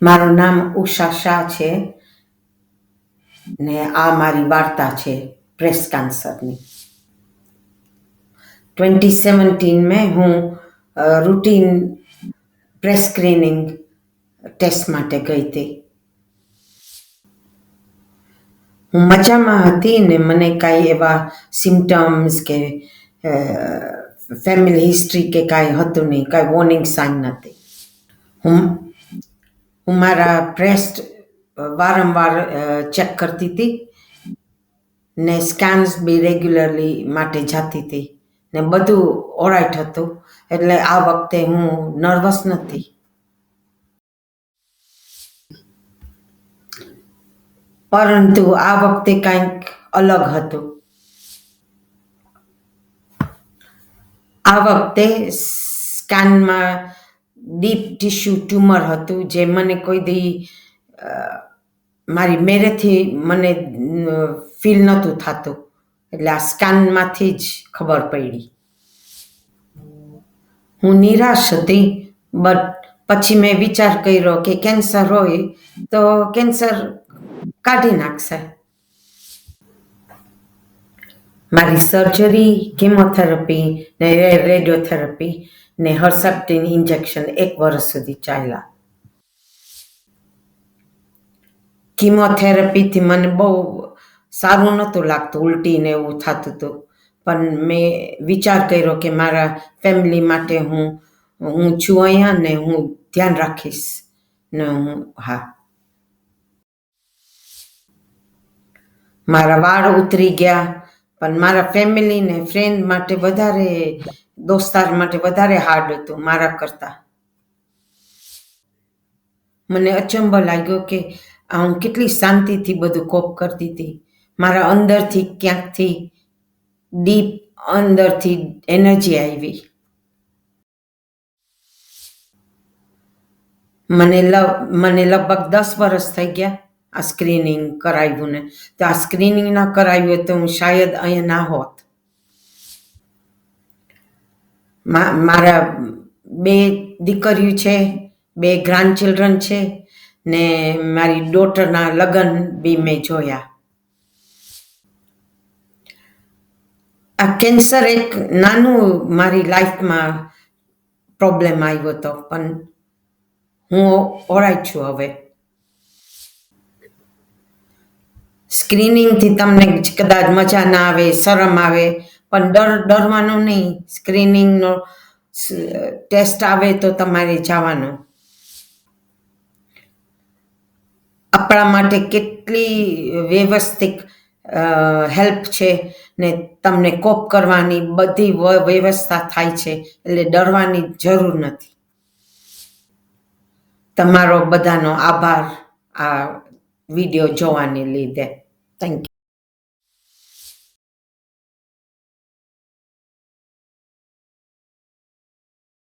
મારું નામ ઉષા શાહ છે ને આ મારી વાર્તા છે બ્રેસ્ટ કેન્સરની। 2017 में હું રૂટીન બ્રેસ્ટ સ્ક્રીનિંગ ટેસ્ટ માટે ગઈ હતી। હું મજામાં હતી ને મને કાંઈ એવા સિમ્ટમ્સ કે ફેમિલી હિસ્ટ્રી કે કાંઈ હતું નહીં, કાંઈ વોર્નિંગ સાઇન નથી। હું મારા બ્રેસ્ટ વારંવાર ચેક કરતી હતી ને સ્કેન્સ બી રેગ્યુલરલી માટે જતી હતી ને બધું ઓલરાઇટ હતું, એટલે આ વખતે હું નર્વસ નથી। પરંતુ આ વખતે કંઈક અલગ હતું। આ વખતે સ્કેનમાં ડીપ ટિશ્યુ ટ્યુમર હતું, જે મને કોઈ દી મારી મેરેથી મને ફીલ નહોતું થતું, એટલે આ સ્કેનમાંથી જ ખબર પડી। હું નિરાશ હતી, બટ પછી મેં વિચાર કર્યો કે કેન્સર હોય તો કેન્સર કાઢી નાખશે। મારી સર્જરી, કેમોથેરાપી ને રેડિયોથેરાપી ને હર્સેપ્ટિન ઇન્જેક્શન 1 વર્ષ સુધી ચાલ્યા। કીમોથેરાપીથી મને બહુ સારું નહોતું લાગતું, ઉલટી ને એવું થતું હતું, પણ મેં વિચાર કર્યો કે મારા ફેમિલી માટે હું છું અહીંયા ને હું ધ્યાન રાખીશ ને મારા વાળ ઉતરી ગયા, પણ મારા ફેમિલી ને ફ્રેન્ડ માટે વધારે, દોસ્તાર માટે વધારે હાર્ડ હતું મારા કરતાં। મને અચંબો લાગ્યો કે હું કેટલી શાંતિથી બધું કોપ કરતી હતી। મારા અંદરથી ક્યાંકથી ડીપ અંદરથી એનર્જી આવી। મને લગભગ 10 વર્ષ થઈ ગયા આ સ્ક્રીનિંગ કરાવ્યું ને, તો આ સ્ક્રીનિંગ ના કરાવ્યું તો હું શાયદ અહીંયા ના હોત। મારા 2 દીકરીઓ છે, 2 ગ્રાન્ડ ચિલ્ડ્રન છે ને મારી ડોટરના લગ્ન બી મેં જોયા। આ કેન્સર એક નાનું મારી લાઈફમાં પ્રોબ્લેમ આવ્યો હતો, પણ હું ઓલરાઇટ છું હવે। સ્ક્રીનિંગથી તમને કદાચ મજા ના આવે, શરમ આવે, પણ ડરવાનું નહીં। સ્ક્રીનિંગનો ટેસ્ટ આવે તો તમારે જવાનું। આપણા માટે કેટલી વ્યવસ્થિત હેલ્પ છે ને તમને કોપ કરવાની બધી વ્યવસ્થા થાય છે, એટલે ડરવાની જરૂર નથી। તમારો બધાનો આભાર આ વિડીયો જોવાને લીધે। Thank you.